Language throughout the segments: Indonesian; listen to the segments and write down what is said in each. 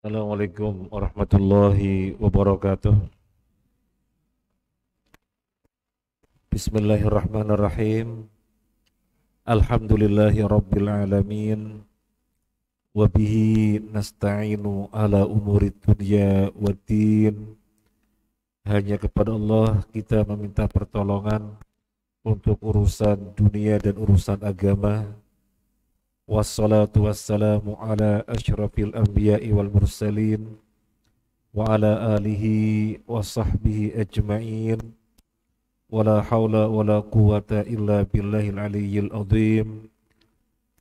Assalamualaikum warahmatullahi wabarakatuh. Bismillahirrahmanirrahim. Alhamdulillahi rabbil alamin. Wabihi nasta'inu ala umuri dunya waddin. Hanya kepada Allah kita meminta pertolongan untuk urusan dunia dan urusan agama. Wassalatu wassalamu ala asyrafil anbiya'i wal mursalin wa ala alihi wa sahbihi ajma'in. Wala hawla wala quwata illa billahil aliyyil azim.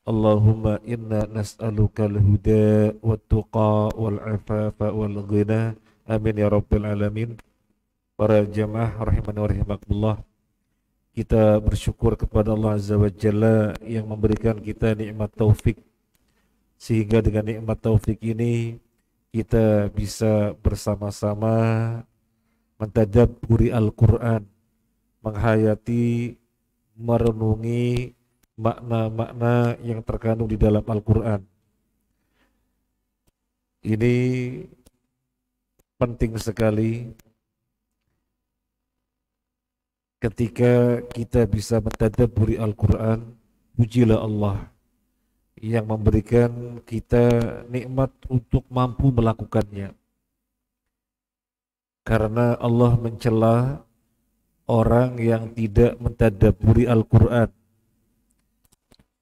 Allahumma inna nas'aluka al-huda wat-tuqa wal-afafa wal-ghina. Amin ya rabbal alamin. Para jamaah rahimani wa rahimakumullah, kita bersyukur kepada Allah Azza wa Jalla yang memberikan kita nikmat taufik, sehingga dengan nikmat taufik ini kita bisa bersama-sama mentadabburi Al-Quran, menghayati, merenungi makna-makna yang terkandung di dalam Al-Quran. Ini penting sekali ketika kita bisa mentadabburi Al-Quran. Pujilah Allah yang memberikan kita nikmat untuk mampu melakukannya, karena Allah mencela orang yang tidak mentadabburi Al-Quran.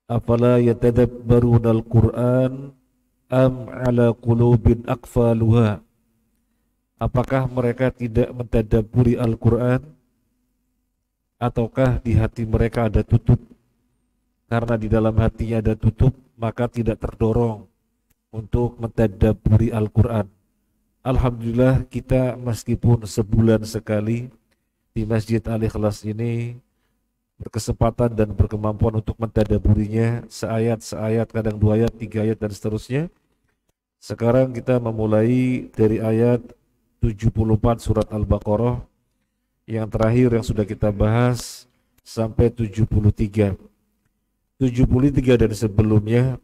Afala yatadabbaruna Al-Quran am ala qulubin aqfaluha. Apakah mereka tidak mentadabburi Al-Quran, ataukah di hati mereka ada tutup? Karena di dalam hatinya ada tutup, maka tidak terdorong untuk mentadabburi Al-Quran. Alhamdulillah, kita meskipun sebulan sekali di Masjid Al-Ikhlas ini berkesempatan dan berkemampuan untuk mentadabburinya seayat-seayat, kadang 2 ayat, 3 ayat dan seterusnya. Sekarang kita memulai dari ayat 74 surat Al-Baqarah, yang terakhir yang sudah kita bahas sampai 73. 73 dan sebelumnya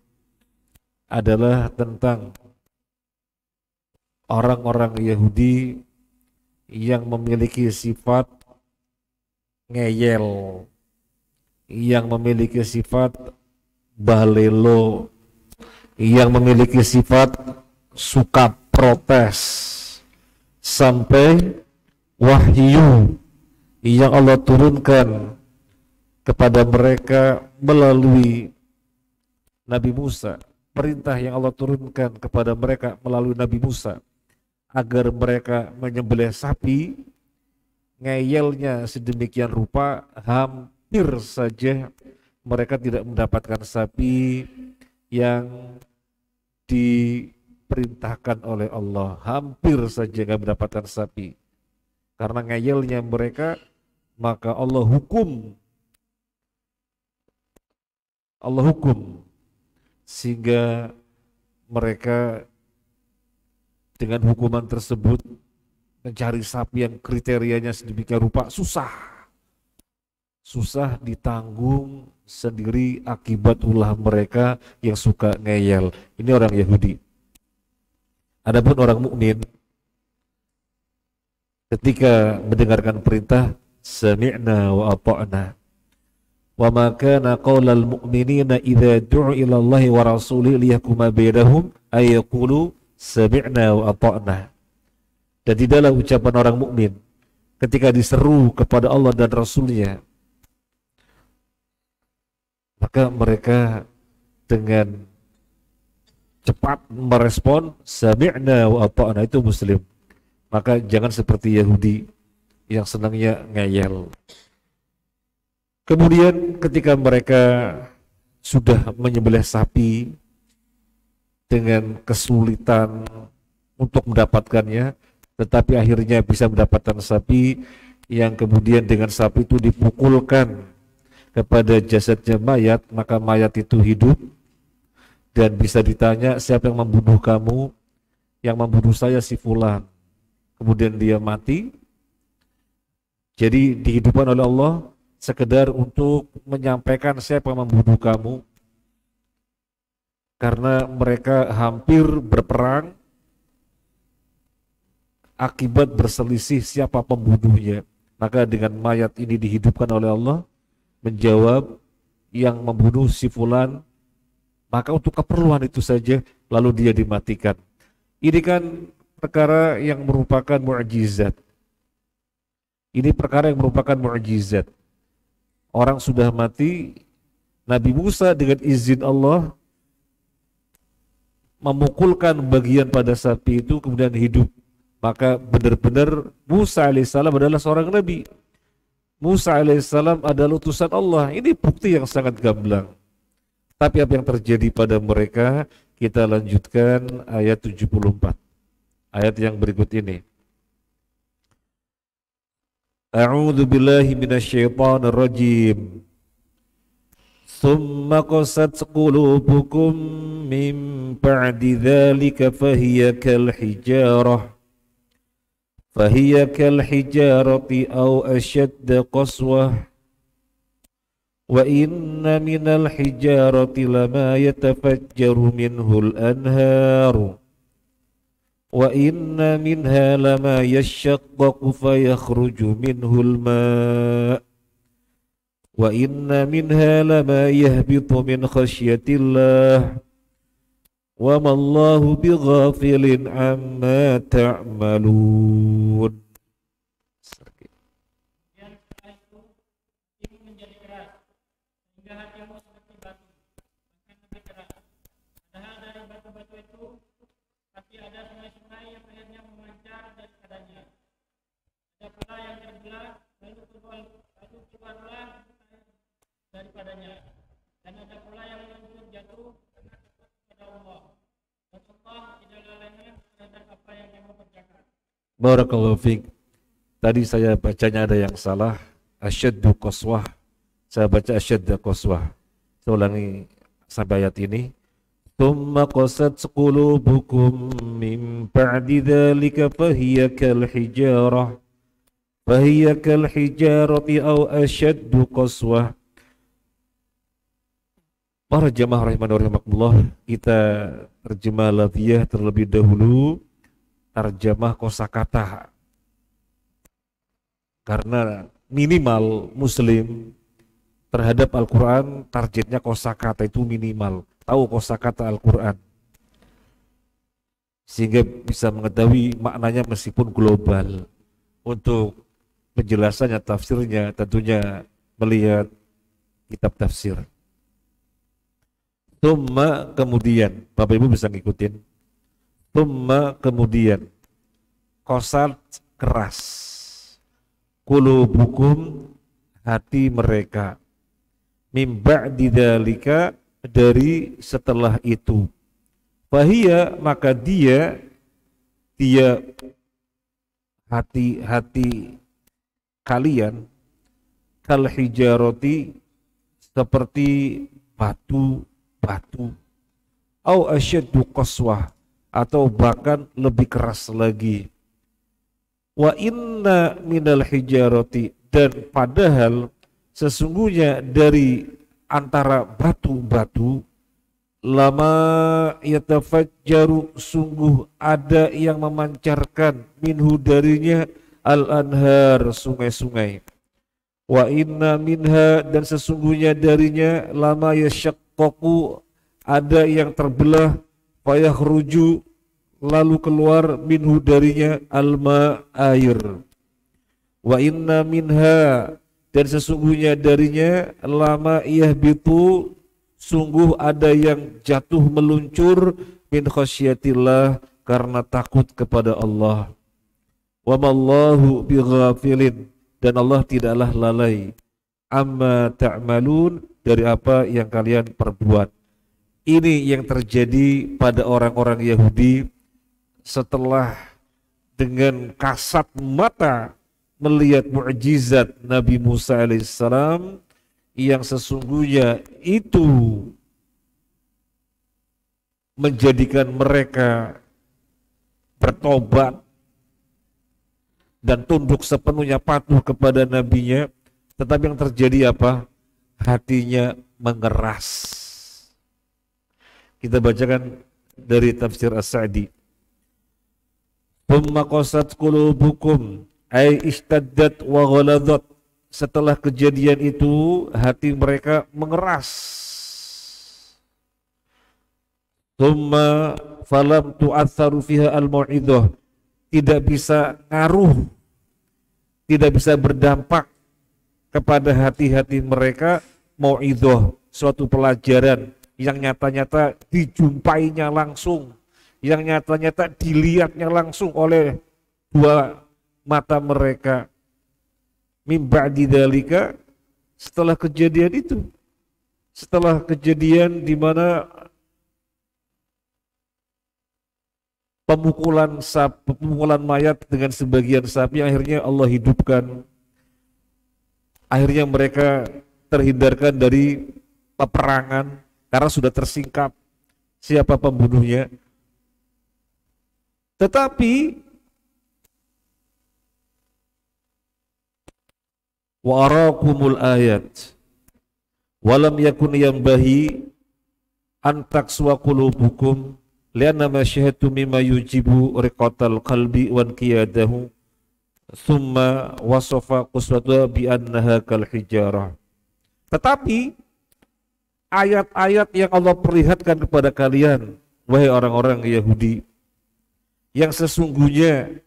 adalah tentang orang-orang Yahudi yang memiliki sifat ngeyel, yang memiliki sifat balelo, yang memiliki sifat suka protes, sampai wahyu yang Allah turunkan kepada mereka melalui Nabi Musa, perintah yang Allah turunkan kepada mereka melalui Nabi Musa agar mereka menyembelih sapi, ngeyelnya sedemikian rupa hampir saja mereka tidak mendapatkan sapi yang diperintahkan oleh Allah. Hampir saja nggak mendapatkan sapi. Karena ngeyelnya mereka, maka Allah hukum sehingga mereka dengan hukuman tersebut mencari sapi yang kriterianya sedemikian rupa susah ditanggung sendiri akibat ulah mereka yang suka ngeyel. Ini orang Yahudi. Adapun orang mukmin, ketika mendengarkan perintah sami'na wa ata'na, wa ma kana qaulal mu'minina idza du'u ila Allahi wa rasulihi liyahkuma bainahum ay yaqulu sami'na wa ata'na. Dan tidaklah ucapan orang mukmin ketika diseru kepada Allah dan Rasulnya, maka mereka dengan cepat merespon sami'na wa ata'na, itu muslim. Maka jangan seperti Yahudi yang senangnya ngeyel. Kemudian ketika mereka sudah menyembelih sapi dengan kesulitan untuk mendapatkannya, tetapi akhirnya bisa mendapatkan sapi, yang kemudian dengan sapi itu dipukulkan kepada jasadnya mayat, maka mayat itu hidup dan bisa ditanya, siapa yang membunuh kamu? Yang membunuh saya si fulan. Kemudian dia mati. Jadi dihidupkan oleh Allah sekedar untuk menyampaikan siapa yang membunuh kamu, karena mereka hampir berperang akibat berselisih siapa pembunuhnya. Maka dengan mayat ini dihidupkan oleh Allah, menjawab yang membunuh si fulan, maka untuk keperluan itu saja lalu dia dimatikan. Ini kan perkara yang merupakan mukjizat. Ini perkara yang merupakan mukjizat. Orang sudah mati, Nabi Musa dengan izin Allah memukulkan bagian pada sapi itu kemudian hidup. Maka benar-benar Musa alaihissalam adalah seorang nabi. Musa alaihissalam adalah utusan Allah. Ini bukti yang sangat gamblang. Tapi apa yang terjadi pada mereka? Kita lanjutkan ayat 74. Ayat yang berikut ini. A'udzu billahi minasyaitonir rajim. Tsumma qasat qulubukum min ba'di dzalika fahiya kal hijarati aw ashadda qaswah wa inna minal hijarati lama yatafajjaru minhul anharu wa inna minha lama yashaqqaqu fayakhruju minhul ma' wa inna minha lama yahbitu min khasyatillah wa ma Allahu bighafilin amma ta'malun. Daripadanya, dan ada pula yang menuntut jatuh kepada Allah. Dan Allah tidak lalainya terhadap apa yang kamu kerjakan. Barakallahu fiik. Tadi saya bacanya ada yang salah. Asyaddu qaswah. Saya baca asyadda qaswah. Saya ulangi sampai ayat ini. Tsumma qasat qulubukum min ba'di dzalika fahiya kal hijarah. Fahiya kal hijarati aw asyaddu qaswah. Para jamaah rahimani wa rahimakumullah, kita terjemah lafziyah terlebih dahulu, terjemah kosakata. Karena minimal muslim terhadap Al-Quran, targetnya kosakata itu minimal, tahu kosakata Al-Quran, sehingga bisa mengetahui maknanya meskipun global. Untuk penjelasannya, tafsirnya tentunya melihat kitab tafsir. Tumma kemudian, Bapak Ibu bisa ngikutin. Tumma kemudian, qasat keras, qulubukum hati mereka, mim ba'di dzalika dari setelah itu, fahiya maka dia hati kalian kal hijarati seperti batu au asyaddu qaswah atau bahkan lebih keras lagi. Wa inna minal hijarati dan padahal sesungguhnya dari antara batu-batu lama yatafajjaru sungguh ada yang memancarkan minhu darinya al-anhar sungai-sungai. Wa inna minha dan sesungguhnya darinya lama yashaqqaqu ada yang terbelah fayakhruju lalu keluar minhu darinya alma air. Wa inna minha dan sesungguhnya darinya lama yahbitu sungguh ada yang jatuh meluncur min khasyatillah karena takut kepada Allah. Wa mallahu bighafilin dan Allah tidaklah lalai amma ta'malun dari apa yang kalian perbuat. Ini yang terjadi pada orang-orang Yahudi setelah dengan kasat mata melihat mukjizat Nabi Musa alaihissalam yang sesungguhnya itu menjadikan mereka bertobat dan tunduk sepenuhnya patuh kepada nabinya, tetapi yang terjadi apa? Hatinya mengeras. Kita bacakan dari tafsir As-Sa'di. Thumma qasat qulubukum ay istaddat wa ghaladat. Setelah kejadian itu hati mereka mengeras. Thumma falam tu'atharu fiha al-mau'idhah. Tidak bisa ngaruh, tidak bisa berdampak kepada hati-hati mereka mau'idhah, suatu pelajaran yang nyata-nyata dijumpainya langsung, yang nyata-nyata dilihatnya langsung oleh dua mata mereka. Min ba'di dzalika, setelah kejadian itu, setelah kejadian di mana pemukulan mayat dengan sebagian sapi, akhirnya Allah hidupkan, akhirnya mereka terhindarkan dari peperangan karena sudah tersingkap siapa pembunuhnya. Tetapi wa arakumul ayat walam yakun yanbahi an takswa qulubukum lianna ma syahadtu mimma yujibu riqatal qalbi wan qiyadahu thumma wasafa quswata bi annaha kal hijarah. Tetapi ayat-ayat yang Allah perlihatkan kepada kalian, wahai orang-orang Yahudi, yang sesungguhnya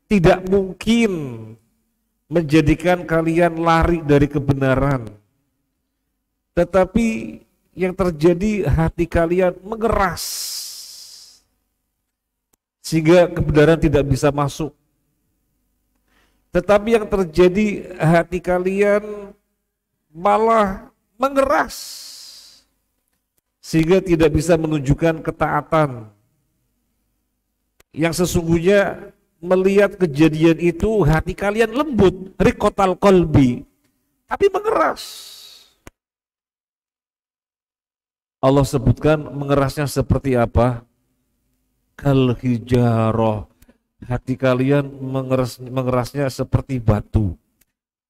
tidak mungkin menjadikan kalian lari dari kebenaran, tetapi yang terjadi hati kalian mengeras sehingga kebenaran tidak bisa masuk. Tetapi yang terjadi hati kalian malah mengeras sehingga tidak bisa menunjukkan ketaatan. Yang sesungguhnya melihat kejadian itu hati kalian lembut, riqatal qalbi, tapi mengeras. Allah sebutkan mengerasnya seperti apa? Kal hijarah. Hati kalian mengerasnya seperti batu.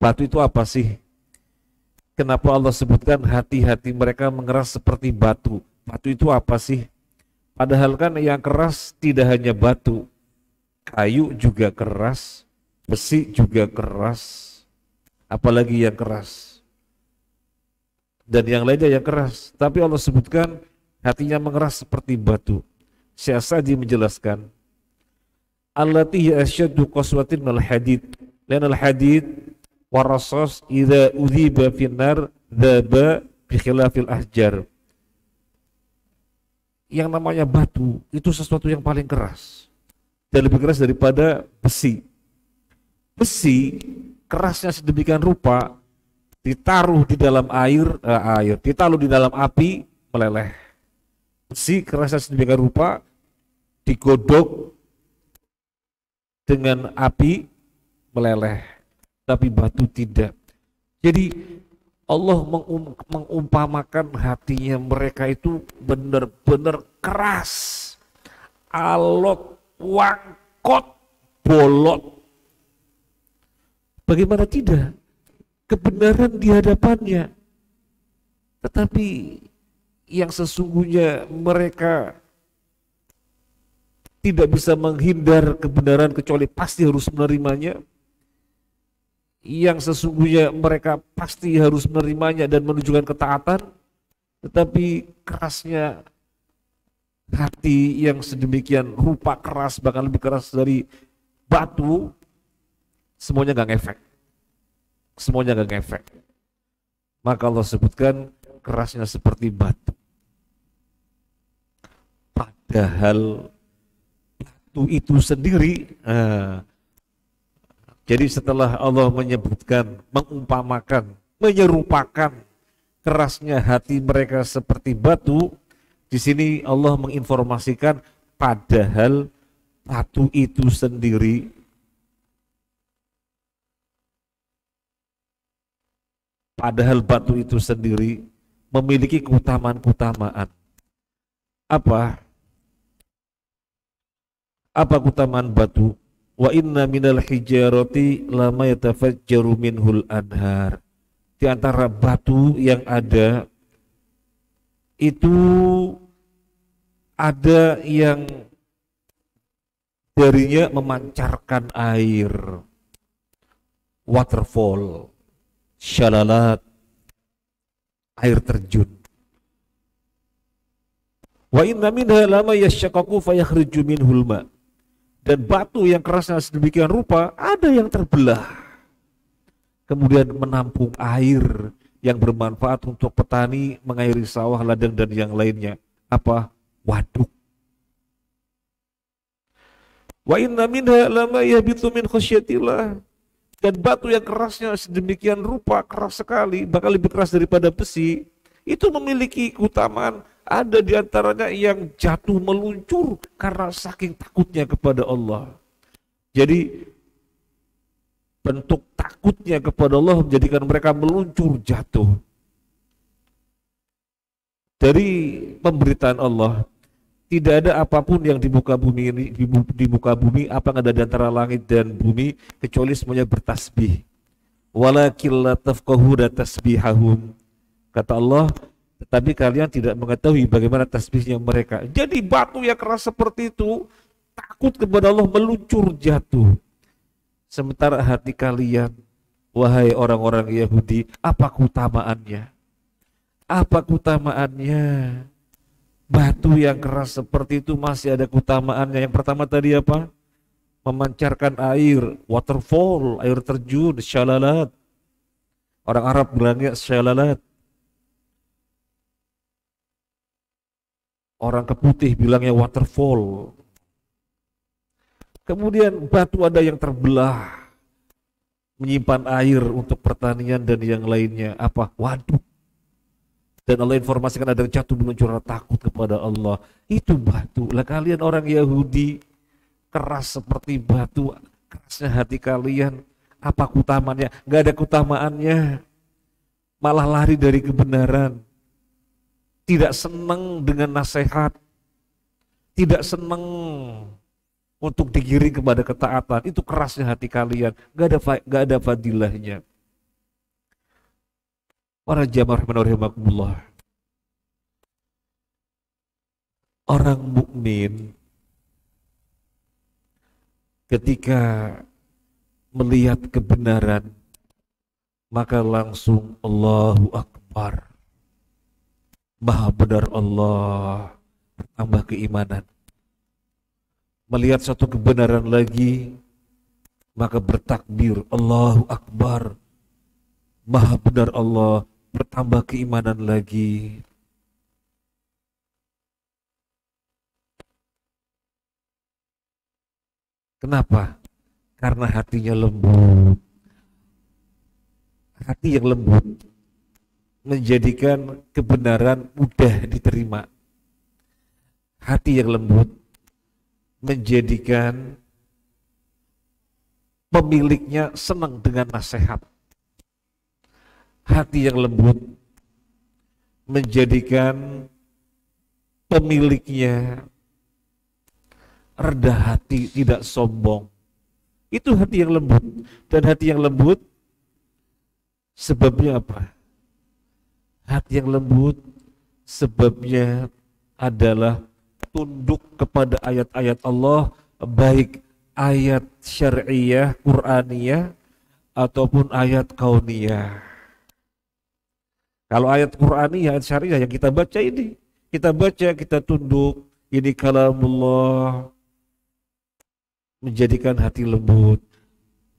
Batu itu apa sih? Kenapa Allah sebutkan hati-hati mereka mengeras seperti batu? Batu itu apa sih? Padahal kan yang keras tidak hanya batu, kayu juga keras, besi juga keras, apalagi yang keras. Dan yang lainnya yang keras. Tapi Allah sebutkan hatinya mengeras seperti batu. Syekh Sa'di menjelaskan, allati asyaddu qaswatin minal hadid, lan al hadid warasas idza udhiba finnar dzaba bi khilafil ahjar. Yang namanya batu itu sesuatu yang paling keras dan lebih keras daripada besi. Besi kerasnya sedemikian rupa, ditaruh di dalam ditaruh di dalam api meleleh. Besi kerasnya sedemikian rupa, digodok dengan api meleleh, tapi batu tidak. Jadi Allah mengumpamakan hatinya mereka itu benar-benar keras, alot, wangkot, bolot. Bagaimana tidak? Kebenaran di hadapannya. Tetapi yang sesungguhnya mereka tidak bisa menghindar kebenaran kecuali pasti harus menerimanya. Yang sesungguhnya mereka pasti harus menerimanya dan menunjukkan ketaatan, tetapi kerasnya hati yang sedemikian rupa keras, bahkan lebih keras dari batu, semuanya gak ngefek. Semuanya gak ngefek. Maka Allah sebutkan kerasnya seperti batu. Padahal batu itu sendiri, jadi setelah Allah menyebutkan, mengumpamakan, menyerupakan kerasnya hati mereka seperti batu, di sini Allah menginformasikan padahal batu itu sendiri memiliki keutamaan-keutamaan. Apa keutamaan batu? Wa inna minal hijarati lama yatafajjaru minhul anhar. Di antara batu yang ada itu ada yang darinya memancarkan air, waterfall, syalalat, air terjun. Wa inna minha lama yashaqqaqu fayakhriju minhul ma. Dan batu yang kerasnya sedemikian rupa ada yang terbelah, kemudian menampung air yang bermanfaat untuk petani mengairi sawah, ladang dan yang lainnya. Apa? Waduk. Wa inna minha lama yahbitu min khasyatillah. Dan batu yang kerasnya sedemikian rupa, keras sekali, bahkan lebih keras daripada besi, itu memiliki keutamaan. Ada di antaranya yang jatuh meluncur karena saking takutnya kepada Allah. Jadi bentuk takutnya kepada Allah menjadikan mereka meluncur jatuh. Dari pemberitaan Allah, tidak ada apapun yang di muka bumi ini, di muka bumi, apa yang ada di antara langit dan bumi, kecuali semuanya bertasbih. Walakin la tafqahuna tasbihahum. Kata Allah, tetapi kalian tidak mengetahui bagaimana tasbihnya mereka. Jadi batu yang keras seperti itu takut kepada Allah, meluncur jatuh. Sementara hati kalian, wahai orang-orang Yahudi, apa keutamaannya? Apa keutamaannya? Batu yang keras seperti itu masih ada keutamaannya. Yang pertama tadi apa? Memancarkan air, waterfall, air terjun, syalalat. Orang Arab bilangnya syalalat. Orang keputih bilangnya waterfall. Kemudian batu ada yang terbelah, menyimpan air untuk pertanian dan yang lainnya. Apa? Waduk. Dan Allah informasikan ada yang jatuh meluncur takut kepada Allah. Itu batu. Lah kalian orang Yahudi, keras seperti batu, kerasnya hati kalian. Apa keutamaannya? Gak ada keutamaannya. Malah lari dari kebenaran. Tidak senang dengan nasihat, tidak senang untuk digiring kepada ketaatan. Itu kerasnya hati kalian, gak ada fadilahnya. Para jamaah rahimakumullah, orang mukmin ketika melihat kebenaran maka langsung Allahu Akbar. Maha benar Allah, bertambah keimanan. Melihat suatu kebenaran lagi, maka bertakbir, Allahu Akbar. Maha benar Allah, bertambah keimanan lagi. Kenapa? Karena hatinya lembut. Hati yang lembut menjadikan kebenaran mudah diterima. Hati yang lembut menjadikan pemiliknya senang dengan nasihat. Hati yang lembut menjadikan pemiliknya rendah hati, tidak sombong. Itu hati yang lembut. Dan hati yang lembut sebabnya apa? Hati yang lembut sebabnya adalah tunduk kepada ayat-ayat Allah, baik ayat syariah, Qur'aniyah ataupun ayat kauniyah. Kalau ayat Qur'aniyah, ayat syariah yang kita baca ini, kita baca, kita tunduk, ini kalamullah, menjadikan hati lembut.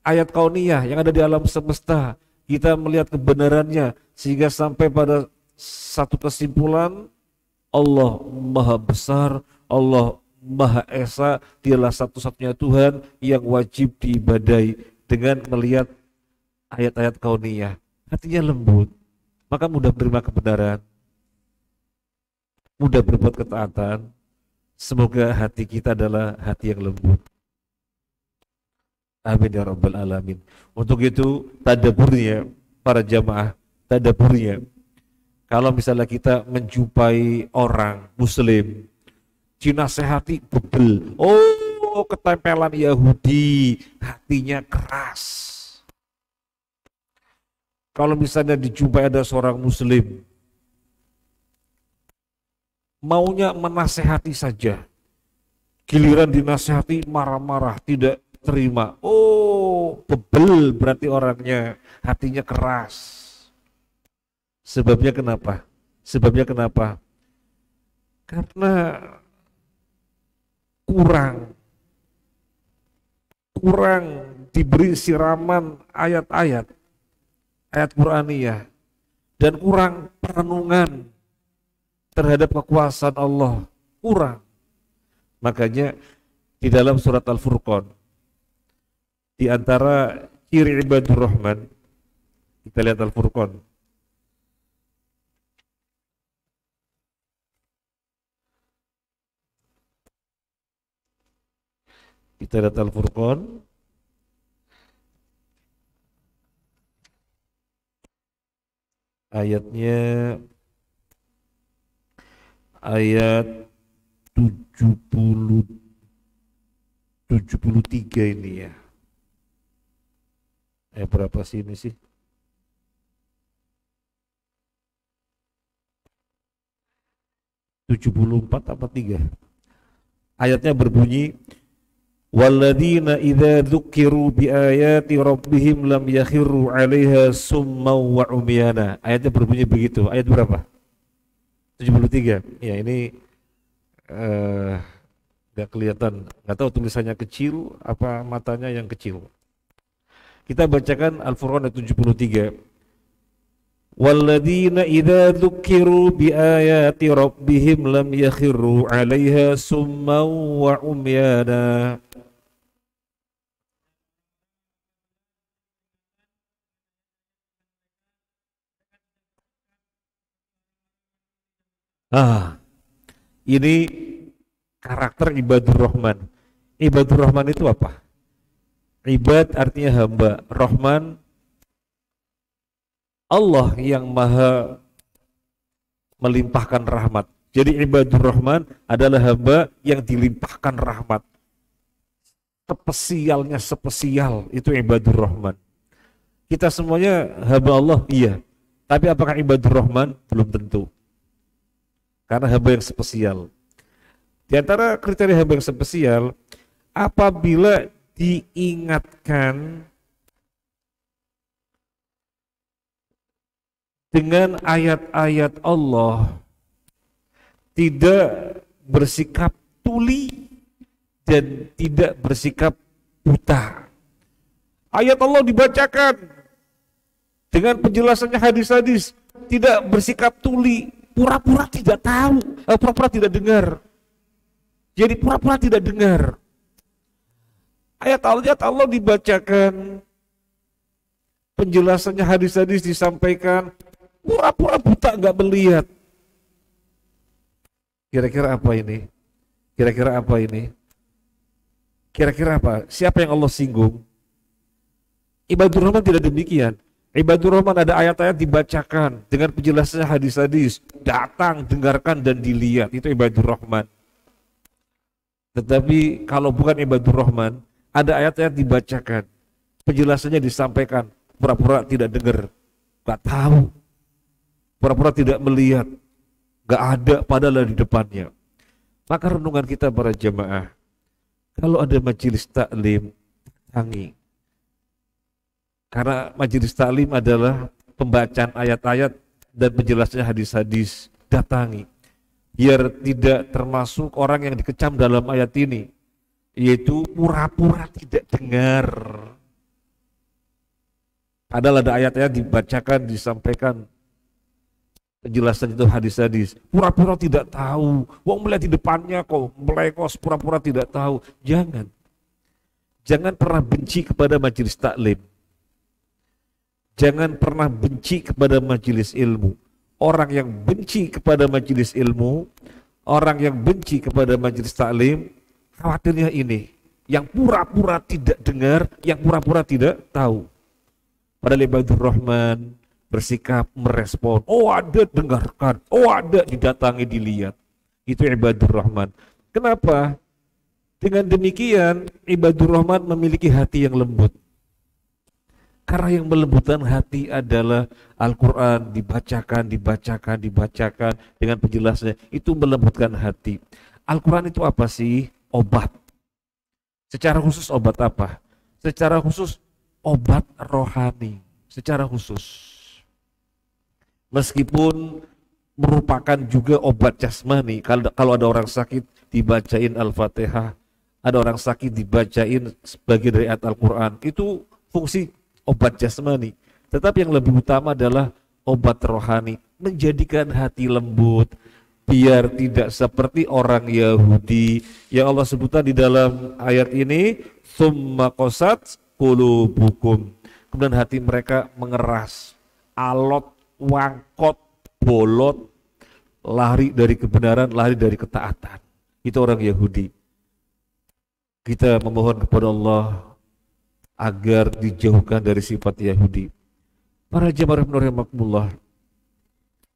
Ayat kauniyah yang ada di alam semesta, kita melihat kebenarannya sehingga sampai pada satu kesimpulan, Allah Maha Besar, Allah Maha Esa, dialah satu-satunya Tuhan yang wajib diibadai. Dengan melihat ayat-ayat kauniyah, hatinya lembut, maka mudah menerima kebenaran, mudah berbuat ketaatan. Semoga hati kita adalah hati yang lembut. Amin ya rabbal alamin. Untuk itu tadaburnya para jamaah, tadaburnya. Kalau misalnya kita menjumpai orang muslim, dinasehati bebel, oh ketempelan Yahudi, hatinya keras. Kalau misalnya dijumpai ada seorang muslim, maunya menasehati saja, Giliran dinasihati marah-marah, tidak terima. Oh, bebel berarti orangnya, hatinya keras. Sebabnya kenapa? Sebabnya kenapa? Karena kurang diberi siraman ayat-ayat Qur'aniyah, dan kurang perenungan terhadap kekuasaan Allah, kurang. Makanya di dalam surat Al-Furqan, di antara ciri ibadur rahman, kita lihat Al-Furqan. Kita lihat Al-Furqan. Ayatnya ayat 73 ini ya. Berapa sih ini sih? (74) apa 3? Ayatnya berbunyi, walladzina idza dzukiru biayati rabbihim lam yakhiru 'alaiha summan wa umyana. Ayatnya berbunyi begitu. Ayat berapa? 73. Ya, ini nggak kelihatan, nggak tahu tulisannya kecil apa matanya yang kecil. Kita bacakan Al-Furqan ayat 73. Walladzina idza dzukiru biayati rabbihim lam yakhiru 'alaiha summan wa umyana. Ini karakter ibadur rahman. Ibadur rahman itu apa? Ibad artinya hamba, rahman Allah yang maha melimpahkan rahmat. Jadi ibadur rahman adalah hamba yang dilimpahkan rahmat. Spesial itu ibadur rahman. Kita semuanya hamba Allah, iya. Tapi apakah ibadur rahman? Belum tentu. Karena hamba yang spesial. Di antara kriteria hamba yang spesial, apabila diingatkan dengan ayat-ayat Allah, tidak bersikap tuli dan tidak bersikap buta. Ayat Allah dibacakan dengan penjelasannya hadis-hadis, tidak bersikap tuli, pura-pura tidak tahu, pura-pura tidak dengar. Jadi pura-pura tidak dengar. Ayat Allah dibacakan, penjelasannya hadis-hadis disampaikan, pura-pura buta nggak melihat. Kira-kira apa ini? Kira-kira apa ini? Kira-kira apa? Siapa yang Allah singgung? Ibadur Rahman tidak demikian. Ibadur Rahman ada ayat-ayat dibacakan dengan penjelasannya hadis-hadis, datang, dengarkan dan dilihat. Itu Ibadur Rahman. Tetapi kalau bukan Ibadur Rahman, ada ayat-ayat dibacakan, penjelasannya disampaikan, pura-pura tidak dengar, gak tahu, pura-pura tidak melihat, gak ada padahal di depannya. Maka renungan kita para jamaah, kalau ada majelis taklim, tangi. Karena majelis taklim adalah pembacaan ayat-ayat dan penjelasannya hadis-hadis, datangi. Biar tidak termasuk orang yang dikecam dalam ayat ini, yaitu pura-pura tidak dengar. Padahal ada ayat-ayat dibacakan, disampaikan, penjelasan itu hadis-hadis. Pura-pura tidak tahu, wong melihat di depannya kok melengos, pura-pura tidak tahu. Jangan pernah benci kepada majelis taklim. Jangan pernah benci kepada majelis ilmu. Orang yang benci kepada majelis ilmu, orang yang benci kepada majelis taklim, khawatirnya ini, yang pura-pura tidak dengar, yang pura-pura tidak tahu. Padahal Ibadur Rahman bersikap merespon, oh ada dengarkan, oh ada didatangi dilihat. Itu Ibadur Rahman. Kenapa? Dengan demikian Ibadur Rahman memiliki hati yang lembut. Karena yang melembutkan hati adalah Al-Quran, dibacakan dengan penjelasannya, itu melembutkan hati. Al-Quran itu apa sih? obat. Secara khusus obat apa? Secara khusus obat rohani. Secara khusus. Meskipun merupakan juga obat jasmani. Kalau ada orang sakit dibacain Al-Fatihah, ada orang sakit dibacain sebagian dari ayat Al-Quran, itu fungsi obat jasmani. Tetapi yang lebih utama adalah obat rohani, menjadikan hati lembut, biar tidak seperti orang Yahudi yang Allah sebutkan di dalam ayat ini, summa qasat qulubukum, kemudian hati mereka mengeras, alot, wangkot, bolot, lari dari kebenaran, lari dari ketaatan. Itu orang Yahudi. Kita memohon kepada Allah agar dijauhkan dari sifat Yahudi. Para jemaah rahimakumullah,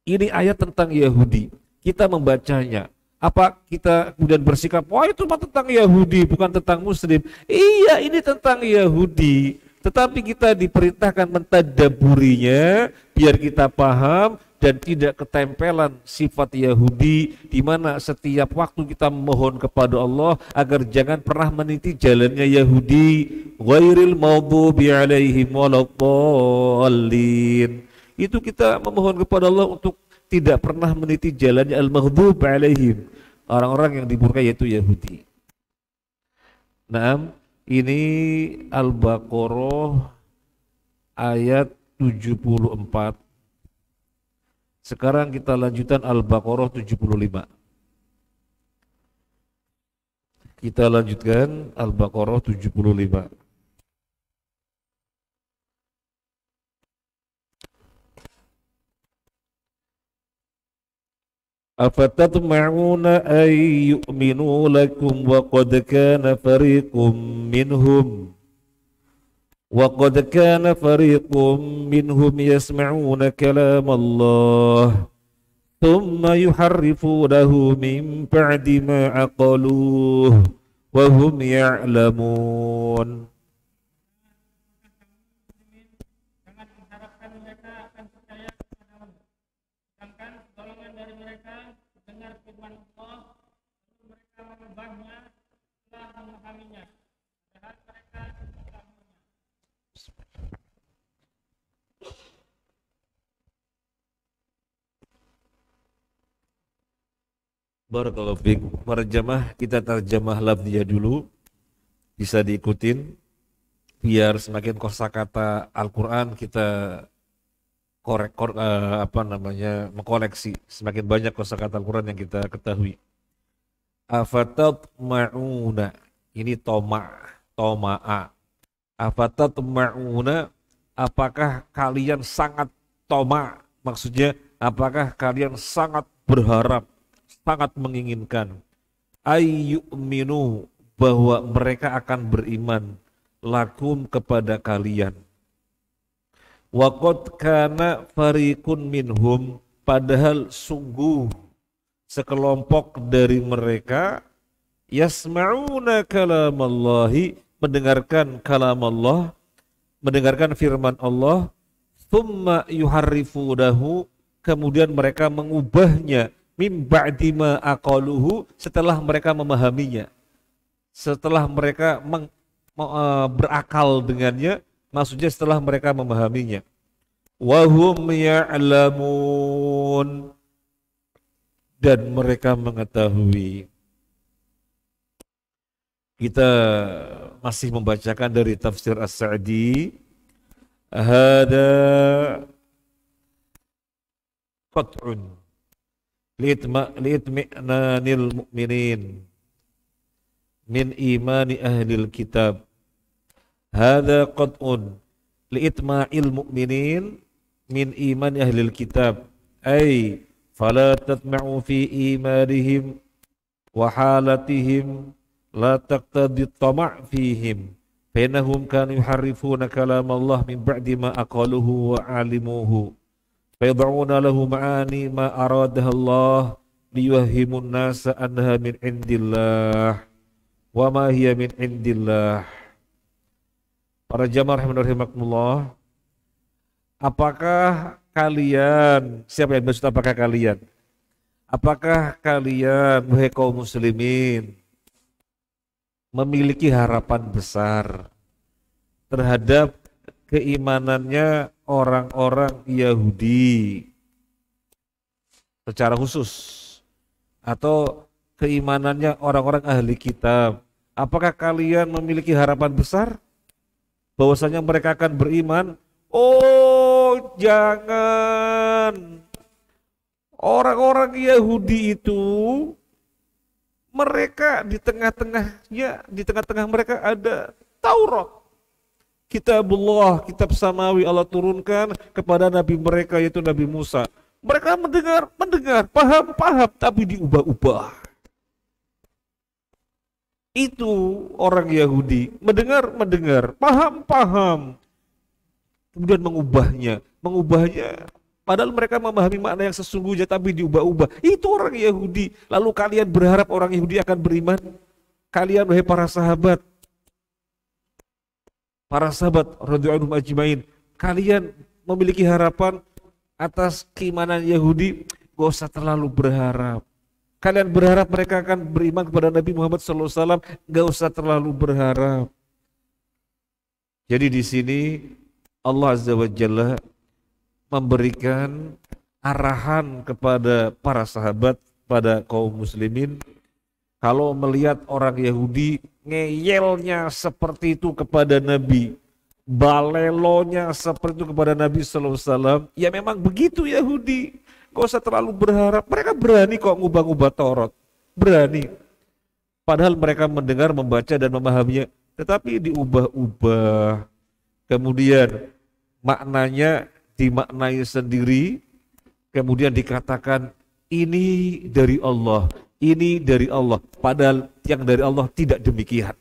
ini ayat tentang Yahudi. Kita membacanya, apa kita kemudian bersikap, wah itu mah tentang Yahudi, bukan tentang Muslim. Iya, ini tentang Yahudi, tetapi kita diperintahkan mentadaburinya biar kita paham dan tidak ketempelan sifat Yahudi, di mana setiap waktu kita memohon kepada Allah agar jangan pernah meniti jalannya Yahudi, ghairil maghdubi alaihim waladdallin. Itu kita memohon kepada Allah untuk tidak pernah meniti jalannya al-maghdub alaihim, orang-orang yang dimurkai, yaitu Yahudi. Nah, ini Al-Baqarah ayat 74. Sekarang kita lanjutkan Al-Baqarah 75. Kita lanjutkan Al-Baqarah 75. Afatatma'una ay yu'minu lakum wa qad kana fariqum minhum وَقَدْ كَانَ فَرِيقٌ مِّنْهُمْ يَسْمَعُونَ كَلَامَ اللَّهِ ثُمَّ يُحَرِّفُونَهُ مِنْ بَعْدِ مَا عَقَلُوهُ وَهُمْ يَعْلَمُونَ. Jangan mengharapkan mereka akan percaya kepadamu. Sedangkan golongan dari mereka dengar firman Allah, lalu mereka mengubahnya setelah memahaminya. Padahal mereka tidak mengetahuinya. Barakallahu fiik. Para jamaah, kita terjemah lafziyah dulu, bisa diikutin biar semakin kosakata Al-Qur'an kita mengkoleksi semakin banyak kosakata Al-Qur'an yang kita ketahui. Afatatma'una, ini toma'a. Afatatma'una, apakah kalian sangat maksudnya apakah kalian sangat berharap, sangat menginginkan, ayyu'minu, bahwa mereka akan beriman, lakum, kepada kalian. Wa qad kana fariqun minhum, padahal sungguh sekelompok dari mereka, yasma'una kalamallahi, mendengarkan kalam Allah, mendengarkan firman Allah, thumma yuharrifunahu, kemudian mereka mengubahnya, mim ba'di ma aqaluhu, setelah mereka memahaminya, setelah mereka berakal dengannya, maksudnya setelah mereka memahaminya. Wahum ya'lamun, dan mereka mengetahui. Kita masih membacakan dari tafsir As-Sa'di. Hada qat'un li'itmi'nanil mu'minin min imani ahlil kitab. Hada qat'un li'itma'il mu'minin min imani ahlil kitab, ay fala tatma'u fi imanihim wa halatihim la taqtadi at-tama' fihim fa innahum kanu yuharrifuna kalam Allah min ba'di ma aqaluhu wa alimuhu fayad'una lahu ma'ani ma aradaha Allah liyuwahhimun nasa annaha min indillah wa ma hiya min indillah. Para jamaah rahimakumullah, apakah kalian, siapa yang maksud apakah kalian? Apakah kalian, wahai kaum muslimin, memiliki harapan besar terhadap keimanannya orang-orang Yahudi secara khusus, atau keimanannya orang-orang ahli kitab. Apakah kalian memiliki harapan besar bahwasanya mereka akan beriman? Oh, jangan. Orang-orang Yahudi itu, mereka di tengah-tengah mereka ada Taurat, kitabullah, kitab samawi Allah turunkan kepada nabi mereka yaitu Nabi Musa. Mereka mendengar, paham, tapi diubah-ubah. Itu orang Yahudi, mendengar, paham, kemudian mengubahnya. Padahal mereka memahami makna yang sesungguhnya, tapi diubah-ubah. Itu orang Yahudi. Lalu kalian berharap orang Yahudi akan beriman? Kalian, wahai para sahabat radhiyallahu anhum ajmain, kalian memiliki harapan atas keimanan Yahudi? Gak usah terlalu berharap. Kalian berharap mereka akan beriman kepada Nabi Muhammad SAW? Gak usah terlalu berharap. Jadi di sini Allah Azza wa Jalla memberikan arahan kepada para sahabat, pada kaum muslimin, kalau melihat orang Yahudi ngeyelnya seperti itu kepada Nabi, balelonya seperti itu kepada Nabi SAW, ya memang begitu Yahudi. Gak usah terlalu berharap. Mereka berani kok ngubah-ngubah Taurat, berani. Padahal mereka mendengar, membaca dan memahaminya, tetapi diubah-ubah. Kemudian maknanya dimaknai sendiri, kemudian dikatakan ini dari Allah, ini dari Allah. Padahal yang dari Allah tidak demikian.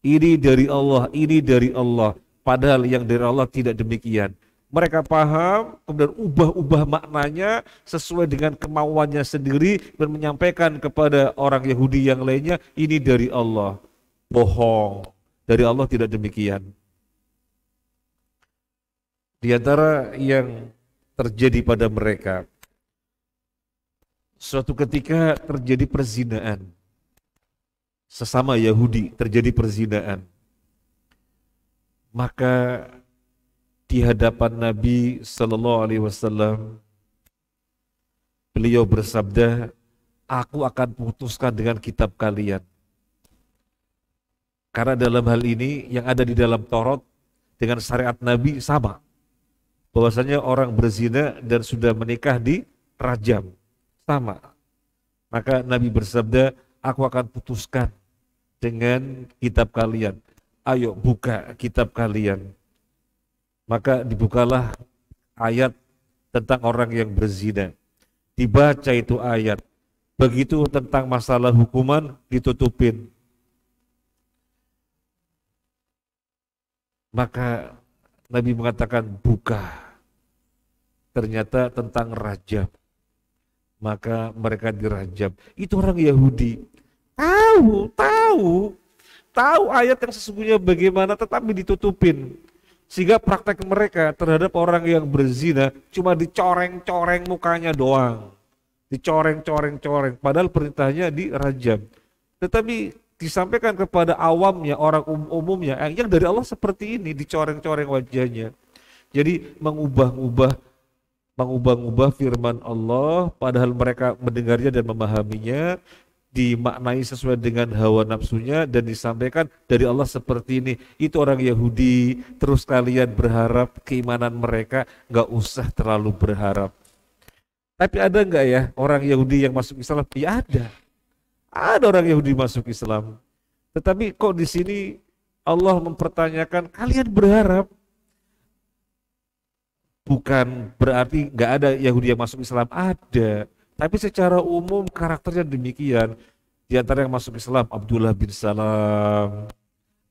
Ini dari Allah, ini dari Allah. Padahal yang dari Allah tidak demikian. Mereka paham, kemudian ubah-ubah maknanya sesuai dengan kemauannya sendiri dan menyampaikan kepada orang Yahudi yang lainnya, ini dari Allah. Bohong, dari Allah tidak demikian. Di antara yang terjadi pada mereka, suatu ketika terjadi perzinaan. Sesama Yahudi terjadi perzinaan. Maka di hadapan Nabi Sallallahu Alaihi Wasallam, beliau bersabda, aku akan putuskan dengan kitab kalian. Karena dalam hal ini yang ada di dalam Taurat dengan syariat Nabi sama. Bahwasanya orang berzina dan sudah menikah dirajam, sama. Maka Nabi bersabda, aku akan putuskan dengan kitab kalian. Ayo buka kitab kalian. Maka dibukalah ayat tentang orang yang berzina. Dibaca itu ayat. Begitu tentang masalah hukuman ditutupin. Maka Nabi mengatakan buka. Ternyata tentang rajam. Maka mereka dirajam. Itu orang Yahudi. Tahu ayat yang sesungguhnya bagaimana, tetapi ditutupin. Sehingga praktek mereka terhadap orang yang berzina cuma dicoreng-coreng mukanya doang. Dicoreng-coreng. Padahal perintahnya dirajam. Tetapi disampaikan kepada awamnya, orang umumnya, yang dari Allah seperti ini, dicoreng-coreng wajahnya. Jadi mengubah-ubah firman Allah, padahal mereka mendengarnya dan memahaminya, dimaknai sesuai dengan hawa nafsunya dan disampaikan dari Allah seperti ini. Itu orang Yahudi. Terus kalian berharap keimanan mereka? Gak usah terlalu berharap. Tapi ada nggak ya orang Yahudi yang masuk Islam? Ya ada orang Yahudi masuk Islam. Tetapi kok di sini Allah mempertanyakan kalian berharap? Bukan berarti nggak ada Yahudi yang masuk Islam, ada. Tapi secara umum karakternya demikian. Di antara yang masuk Islam, Abdullah bin Salam,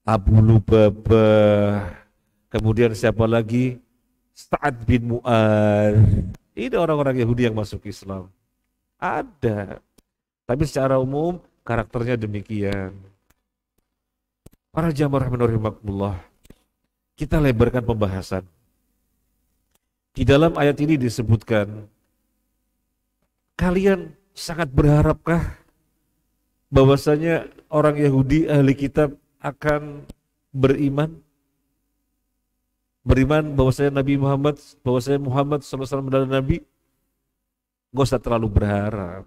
Abu Lubabah, kemudian siapa lagi? Sa'ad bin Mu'adz. Ini orang-orang Yahudi yang masuk Islam. Ada. Tapi secara umum karakternya demikian. Para jamaah rahimakumullah, kita lebarkan pembahasan. Di dalam ayat ini disebutkan, kalian sangat berharapkah bahwasanya orang Yahudi ahli kitab akan beriman bahwasanya Muhammad SAW adalah Nabi? Gak usah terlalu berharap.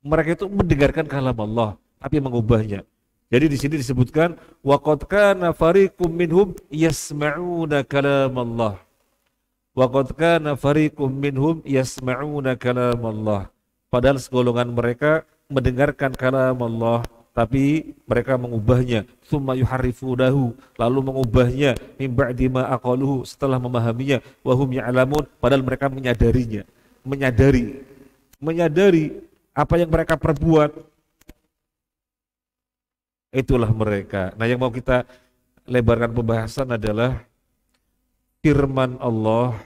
Mereka itu mendengarkan kalam Allah, tapi mengubahnya. Jadi di sini disebutkan waqad kana fariqum minhum yasma'una kalam Allah. Waqad kana fariqum minhum yasma'una kalam Allah. Padahal segolongan mereka mendengarkan kalam Allah, tapi mereka mengubahnya. Tsumma yuharrifunahu, lalu mengubahnya min ba'di ma aqaluhu, setelah memahaminya, wa hum ya'lamun, padahal mereka menyadari apa yang mereka perbuat. Itulah mereka. Nah, yang mau kita lebarkan pembahasan adalah firman Allah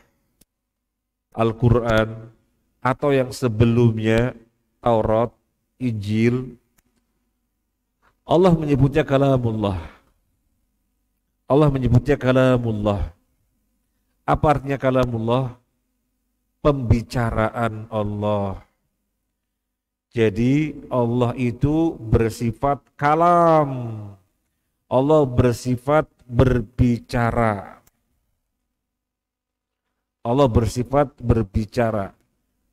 Al-Quran atau yang sebelumnya Taurat, Injil. Allah menyebutnya kalamullah. Apa artinya kalamullah? Pembicaraan Allah. Jadi Allah itu bersifat kalam. Allah bersifat berbicara.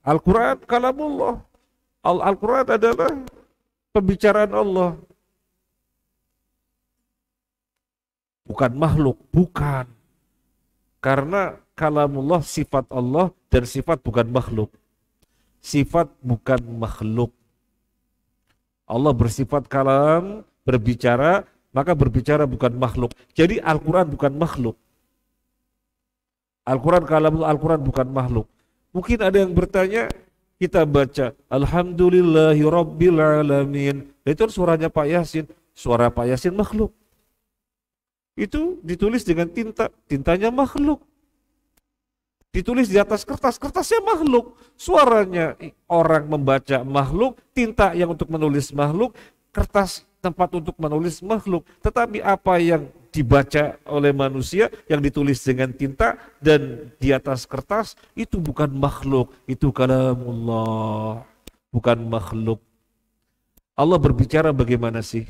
Al-Quran kalamullah. Al-Quran adalah pembicaraan Allah. Bukan makhluk, bukan. Karena kalamullah sifat Allah dan sifat bukan makhluk. Allah bersifat kalam, berbicara, maka berbicara bukan makhluk. Jadi Al-Quran bukan makhluk. Al-Quran bukan makhluk. Mungkin ada yang bertanya, kita baca Alhamdulillahi Rabbil Alamin. Itu suaranya Pak Yasin. Suara Pak Yasin makhluk. Itu ditulis dengan tinta, tintanya makhluk. Ditulis di atas kertas, kertasnya makhluk. Suaranya orang membaca makhluk, tinta yang untuk menulis makhluk, kertas tempat untuk menulis makhluk. Tetapi apa yang dibaca oleh manusia, yang ditulis dengan tinta dan di atas kertas, itu bukan makhluk, itu kalamullah, bukan makhluk. Allah berbicara bagaimana sih?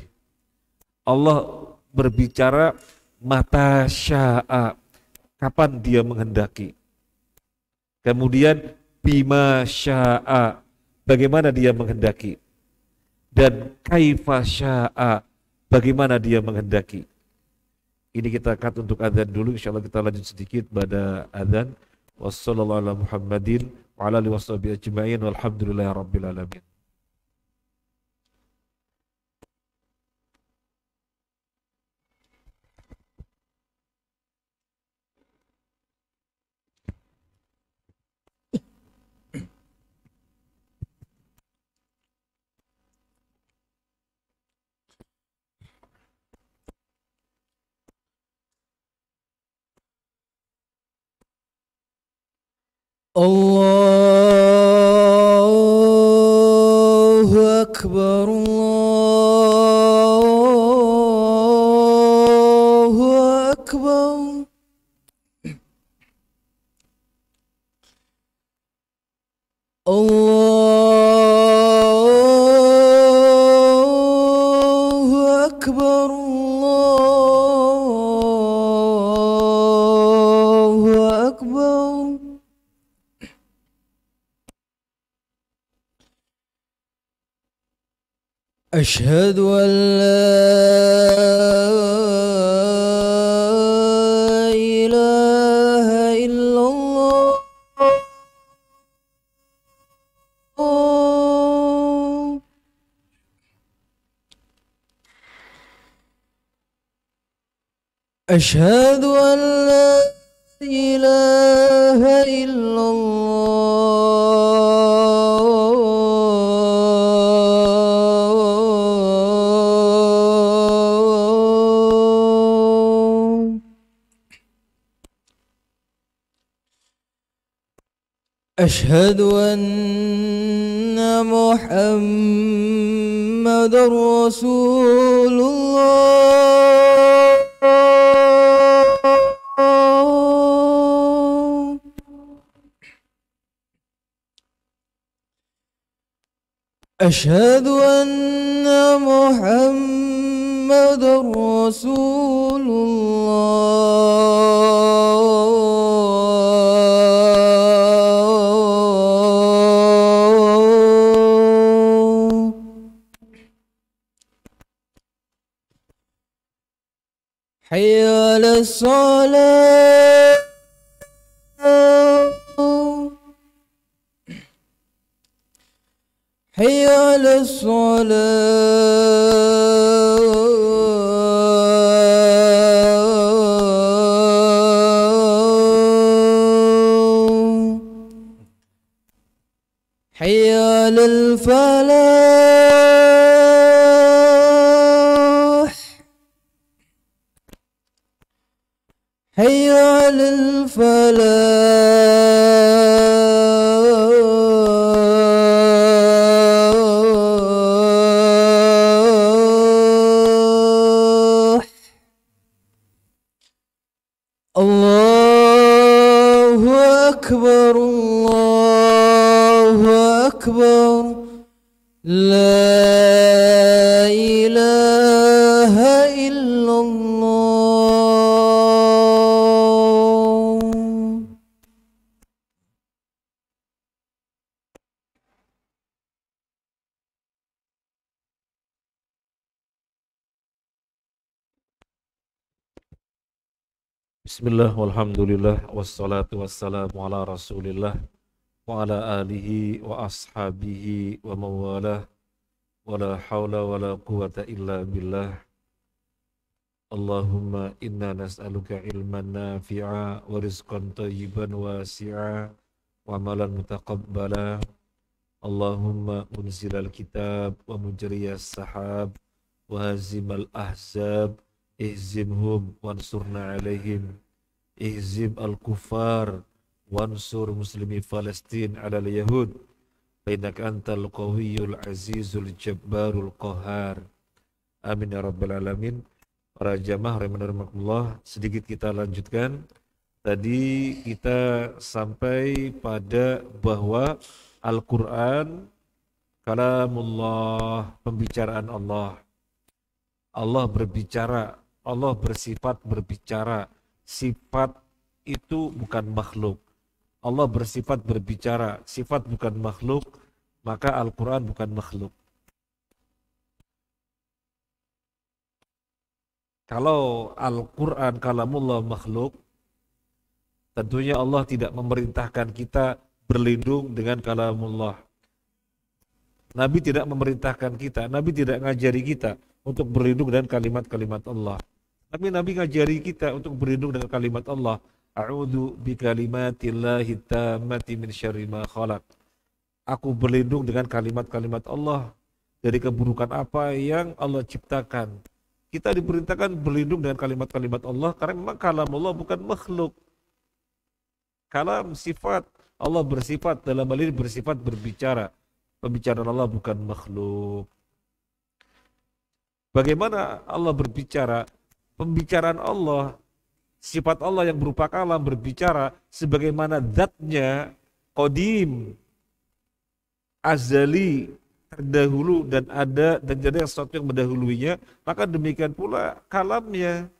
Allah berbicara mata sya'a, kapan dia menghendaki. Kemudian bima sya'a, bagaimana dia menghendaki. Dan kaifa sya'a, bagaimana dia menghendaki. Ini kita cut untuk adzan dulu, insyaallah kita lanjut sedikit pada adzan. Wassallallahu ala Muhammadin wa ala alihi washabihi ajma'in walhamdulillahi rabbil alamin. Allahu Akbar, Allahu Akbar. Allahu Akbar, Allahu Akbar. أشهد أن لا إله إلا الله. أشهد أن لا إله إلا الله. أشهد أن محمد رسول الله. أشهد أن محمد رسول الله حي على الصلاة حي على الصلاة حي على الفلاح حي على الفلاح الله أكبر الله أكبر لا إله إلا الله. Bismillah, walhamdulillah, wassalatu wassalamu ala rasulillah wa ala alihi wa ashabihi wa mawalah wa la hawla wa la quwata illa billah. Allahumma inna nas'aluka ilman nafi'a wa rizqan tayyiban wasi'a wa amalan mutaqabbala. Allahumma munzilal kitab wa mujriyas sahab wa hazimal ahzab ihzimhum wansurna alaihim ihzim al-kufar wansur muslimi Palestin ala al-yahud innaka antal qawiyyul azizul jabbarul qahar. Amin ya rabbal alamin. Para jamaah rahimakumullah, sedikit kita lanjutkan. Tadi kita sampai pada bahwa Al-Quran kalamullah, pembicaraan Allah. Allah berbicara, Allah bersifat berbicara. Sifat itu bukan makhluk. Allah bersifat berbicara, sifat bukan makhluk, maka Al-Quran bukan makhluk. Kalau Al-Quran kalamullah makhluk, tentunya Allah tidak memerintahkan kita berlindung dengan kalamullah. Nabi tidak memerintahkan kita, Nabi tidak ngajari kita untuk berlindung dengan kalimat-kalimat Allah. Tapi Nabi ngajari kita untuk berlindung dengan kalimat Allah. A'udzu bikalimatillahi tammati min syarri ma khalaq. Aku berlindung dengan kalimat-kalimat Allah dari keburukan apa yang Allah ciptakan. Kita diperintahkan berlindung dengan kalimat-kalimat Allah karena memang kalam Allah bukan makhluk. Kalam sifat, Allah bersifat, dalam hal ini bersifat berbicara. Pembicaraan Allah bukan makhluk. Bagaimana Allah berbicara? Pembicaraan Allah, sifat Allah yang berupa kalam berbicara sebagaimana zatnya qadim, azali, terdahulu dan ada dan jadi sesuatu yang mendahuluinya, maka demikian pula kalamnya,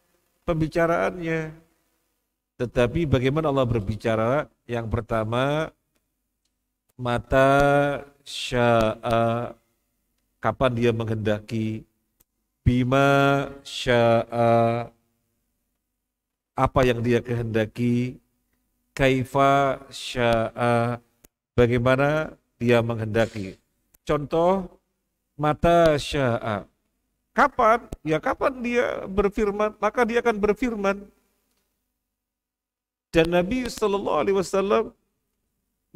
pembicaraannya. Tetapi bagaimana Allah berbicara? Yang pertama, mata sya'a, kapan dia menghendaki, bima sya'a, apa yang dia kehendaki, kaifa sya'a, bagaimana dia menghendaki. Contoh, mata sya'a, kapan? Ya kapan dia berfirman, maka dia akan berfirman. Dan Nabi SAW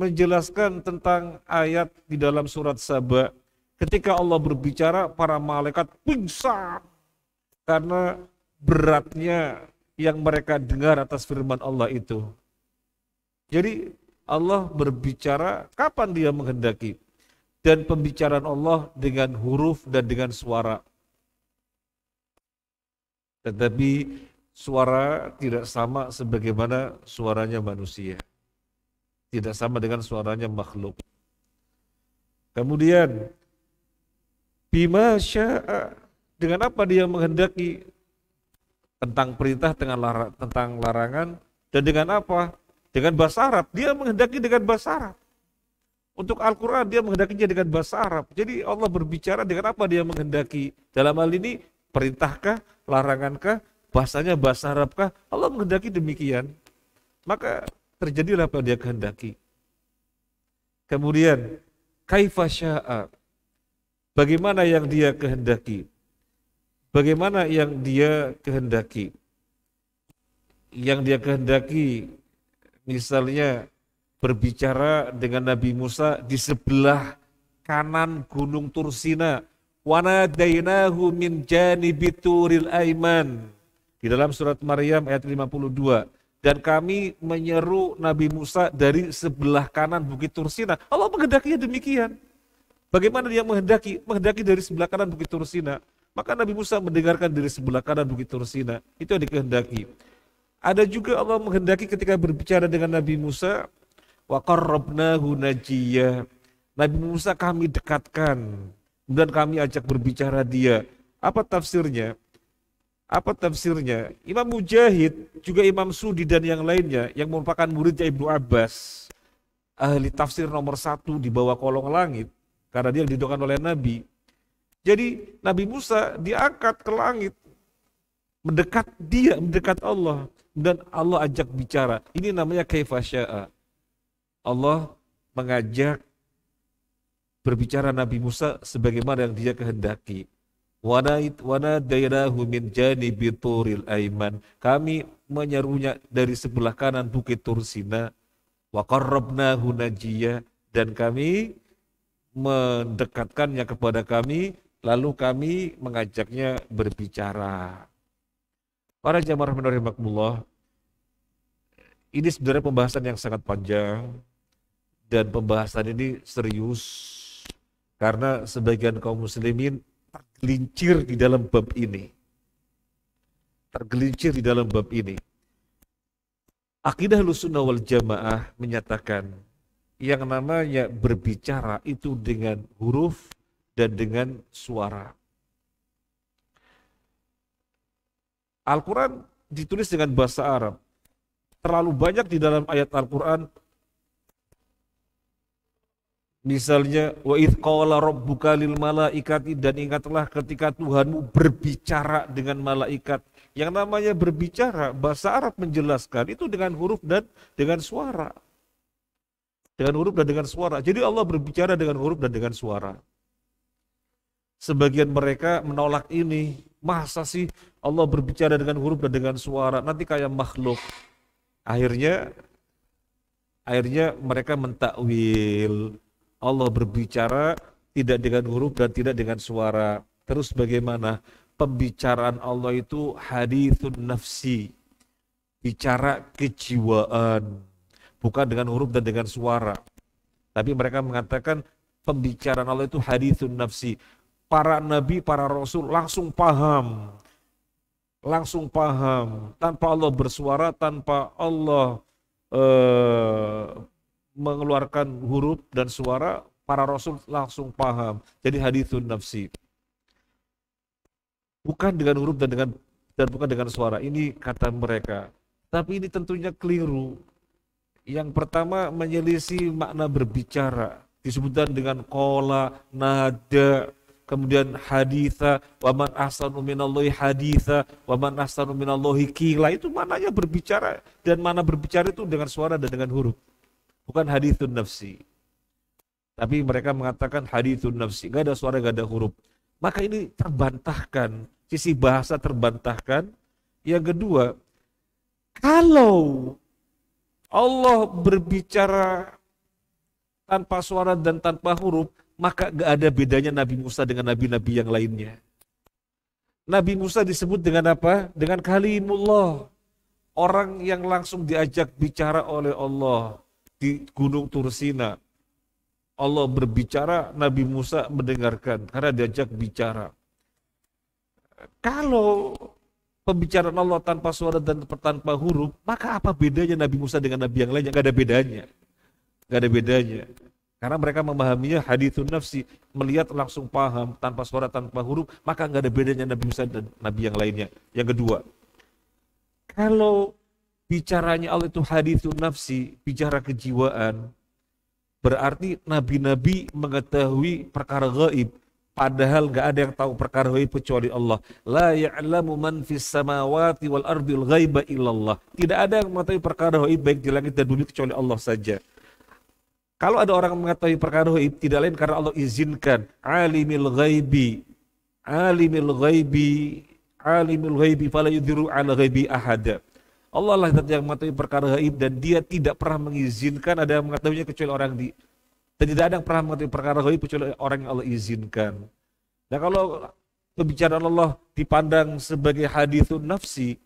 menjelaskan tentang ayat di dalam surat Saba. Ketika Allah berbicara, para malaikat pingsan karena beratnya yang mereka dengar atas firman Allah itu. Jadi Allah berbicara kapan dia menghendaki. Dan pembicaraan Allah dengan huruf dan dengan suara. Tetapi suara tidak sama sebagaimana suaranya manusia. Tidak sama dengan suaranya makhluk. Kemudian Bima sya'a, dengan apa dia menghendaki, tentang perintah, tentang larangan, dan dengan apa? Dengan bahasa Arab. Dia menghendaki dengan bahasa Arab. Untuk Al-Quran dia menghendakinya dengan bahasa Arab. Jadi Allah berbicara dengan apa dia menghendaki. Dalam hal ini perintahkah, larangankah, bahasanya bahasa Arabkah? Allah menghendaki demikian. Maka terjadilah apa yang dia kehendaki. Kemudian kaifa sya'a, bagaimana yang dia kehendaki. Bagaimana yang dia kehendaki? Yang dia kehendaki misalnya berbicara dengan Nabi Musa di sebelah kanan Gunung Tursina. Wanadainahu min janibit turil aiman. Di dalam surat Maryam ayat 52. Dan kami menyeru Nabi Musa dari sebelah kanan Bukit Tursina. Allah menghendakinya demikian. Bagaimana dia menghendaki? Menghendaki dari sebelah kanan Bukit Tursina. Maka Nabi Musa mendengarkan dari sebelah kanan Bukit Tursina. Itu yang dikehendaki. Ada juga Allah menghendaki ketika berbicara dengan Nabi Musa, wa qarrabnahu najiyya. Nabi Musa kami dekatkan dan kami ajak berbicara dia. Apa tafsirnya? Apa tafsirnya? Imam Mujahid, juga Imam Sudi dan yang lainnya yang merupakan muridnya Ibnu Abbas, ahli tafsir nomor 1 di bawah kolong langit, karena dia didoakan oleh Nabi. Jadi Nabi Musa diangkat ke langit, mendekat Allah, dan Allah ajak bicara. Ini namanya kaifa sya'a. Allah mengajak berbicara Nabi Musa sebagaimana yang dia kehendaki. Wanadainahu min janibit turil aiman. Kami menyerunya dari sebelah kanan Bukit Tursina. Wa qarrabnahu najiyya, dan kami mendekatkannya kepada kami, lalu kami mengajaknya berbicara. Para jamaah rahimakumullah, ini sebenarnya pembahasan yang sangat panjang, dan pembahasan ini serius karena sebagian kaum muslimin tergelincir di dalam bab ini. Tergelincir di dalam bab ini. Akidah Ahlussunnah wal Jamaah menyatakan yang namanya berbicara itu dengan huruf dan dengan suara. Al-Quran ditulis dengan bahasa Arab. Terlalu banyak di dalam ayat Al-Quran. Misalnya, wa idh qala rabbuka lil malaikati, dan ingatlah ketika Tuhanmu berbicara dengan malaikat. Yang namanya berbicara, bahasa Arab menjelaskan itu dengan huruf dan dengan suara. Dengan huruf dan dengan suara. Jadi Allah berbicara dengan huruf dan dengan suara. Sebagian mereka menolak ini. Masa sih Allah berbicara dengan huruf dan dengan suara? Nanti kayak makhluk. Akhirnya mereka mentakwil. Allah berbicara tidak dengan huruf dan tidak dengan suara. Terus bagaimana? Pembicaraan Allah itu hadithun nafsi. Bicara kejiwaan. Bukan dengan huruf dan dengan suara. Tapi mereka mengatakan pembicaraan Allah itu hadithun nafsi. Para nabi, para rasul langsung paham. Langsung paham. Tanpa Allah bersuara, tanpa Allah mengeluarkan huruf dan suara, para rasul langsung paham. Jadi hadithun nafsi. Bukan dengan huruf dan bukan dengan suara. Ini kata mereka. Tapi ini tentunya keliru. Yang pertama menyelisih makna berbicara. Disebutkan dengan qala, nada, kemudian haditha, wa man ahsanu minallahi haditha, wa man ahsanu minallahi qila. Itu maknanya berbicara, dan mana berbicara itu dengan suara dan dengan huruf. Bukan hadithun nafsi. Tapi mereka mengatakan hadithun nafsi, enggak ada suara, enggak ada huruf. Maka ini terbantahkan, sisi bahasa terbantahkan. Yang kedua, kalau Allah berbicara tanpa suara dan tanpa huruf, maka gak ada bedanya Nabi Musa dengan nabi-nabi yang lainnya. Nabi Musa disebut dengan apa? Dengan kalimullah. Orang yang langsung diajak bicara oleh Allah di Gunung Tursina. Allah berbicara, Nabi Musa mendengarkan karena diajak bicara. Kalau pembicaraan Allah tanpa suara dan tanpa huruf, maka apa bedanya Nabi Musa dengan nabi yang lainnya? Gak ada bedanya. Gak ada bedanya. Karena mereka memahaminya hadithun nafsi, melihat langsung paham, tanpa suara, tanpa huruf, maka nggak ada bedanya Nabi Musa dan Nabi yang lainnya. Yang kedua, kalau bicaranya Allah itu hadithun nafsi, bicara kejiwaan, berarti nabi-nabi mengetahui perkara gaib, padahal nggak ada yang tahu perkara gaib kecuali Allah. La ya'lamu man fis samawati wal ardil ghaiba illallah. Tidak ada yang mengetahui perkara gaib baik di langit dan bumi kecuali Allah saja. Kalau ada orang mengetahui perkara gaib, tidak lain karena Allah izinkan. Alimil ghaibi, alimil ghaibi, alimil ghaibi, fala yudhiru ala ghaibi ahada. Allah lah yang mengetahui perkara gaib dan dia tidak pernah mengizinkan ada yang mengetahuinya kecuali orang dan tidak ada yang pernah mengetahui perkara gaib kecuali orang yang Allah izinkan. Nah kalau pembicaraan Allah dipandang sebagai hadithun nafsi,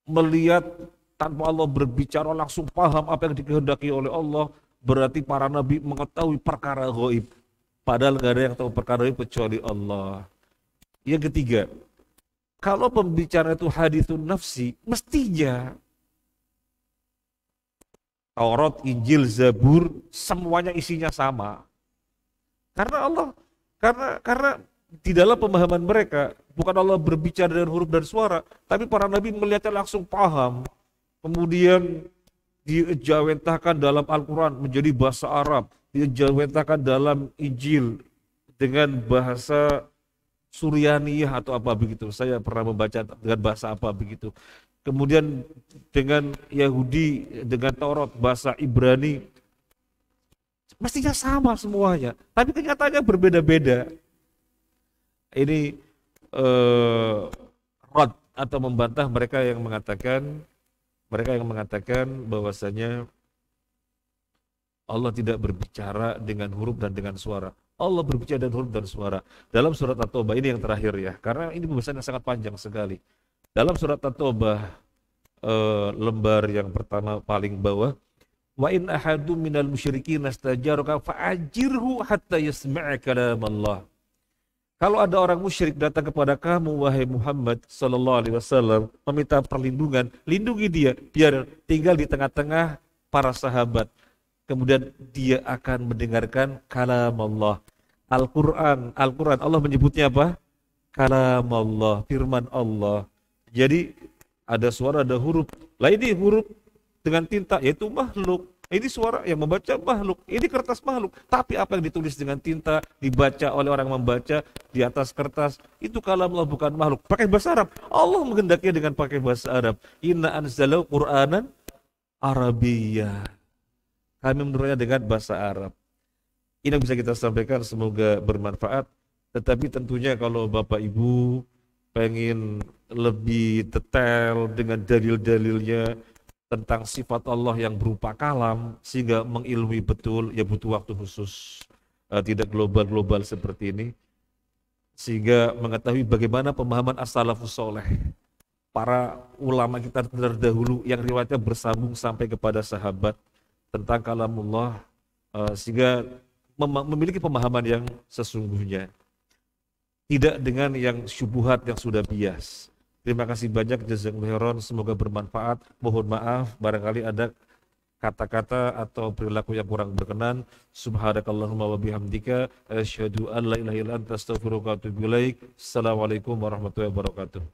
melihat tanpa Allah berbicara langsung paham apa yang dikehendaki oleh Allah, berarti para nabi mengetahui perkara gaib, padahal nggak ada yang tahu perkara gaib kecuali Allah. Yang ketiga, kalau pembicaraan itu hadithun nafsi, mestinya Taurat, Injil, Zabur semuanya isinya sama. Karena di dalam pemahaman mereka bukan Allah berbicara dengan huruf dan suara, tapi para nabi melihatnya langsung paham. Kemudian dijawentahkan dalam Al-Quran menjadi bahasa Arab, dijawentahkan dalam Injil dengan bahasa Suryaniyah atau apa begitu. Saya pernah membaca dengan bahasa apa begitu. Kemudian dengan Yahudi, dengan Taurat, bahasa Ibrani. Mestinya sama semuanya, tapi kenyataannya berbeda-beda. Ini rad atau membantah mereka yang mengatakan bahwasanya Allah tidak berbicara dengan huruf dan dengan suara. Allah berbicara dengan huruf dan suara. Dalam surat At-Taubah ini yang terakhir ya, karena ini pembahasan yang sangat panjang sekali. Dalam surat At-Taubah lembar yang pertama paling bawah, wa in ahadum minal musyrikin nastajaruka fa'ajirhu hatta yasma'a kalam Allah. Kalau ada orang musyrik datang kepada kamu, wahai Muhammad sallallahu alaihi wasallam, meminta perlindungan, lindungi dia biar tinggal di tengah-tengah para sahabat. Kemudian dia akan mendengarkan kalam Allah. Al-Quran Allah menyebutnya apa? Kalam Allah, firman Allah. Jadi ada suara, ada huruf. Lah ini huruf dengan tinta, yaitu makhluk. Ini suara yang membaca makhluk, ini kertas makhluk. Tapi apa yang ditulis dengan tinta, dibaca oleh orang membaca di atas kertas, itu kalam Allah, bukan makhluk. Pakai bahasa Arab, Allah menghendakinya dengan pakai bahasa Arab. Inna anzalahu Qur'anan Arabiyyah. Kami menurunnya dengan bahasa Arab. Ini yang bisa kita sampaikan, semoga bermanfaat. Tetapi tentunya kalau Bapak Ibu pengen lebih detail dengan dalil-dalilnya tentang sifat Allah yang berupa kalam, sehingga mengilmui betul, ya butuh waktu khusus, tidak global-global seperti ini, sehingga mengetahui bagaimana pemahaman as-salafus soleh, para ulama kita terdahulu yang riwayatnya bersambung sampai kepada sahabat tentang kalamullah, sehingga memiliki pemahaman yang sesungguhnya, tidak dengan yang syubuhat yang sudah bias. Terima kasih banyak, jazakumullah khairan, semoga bermanfaat. Mohon maaf barangkali ada kata-kata atau perilaku yang kurang berkenan. Subhanakallahumma wa bihamdika asyhadu an la ilaha illa anta astaghfiruka wa atubu ilaik. Assalamualaikum warahmatullahi wabarakatuh.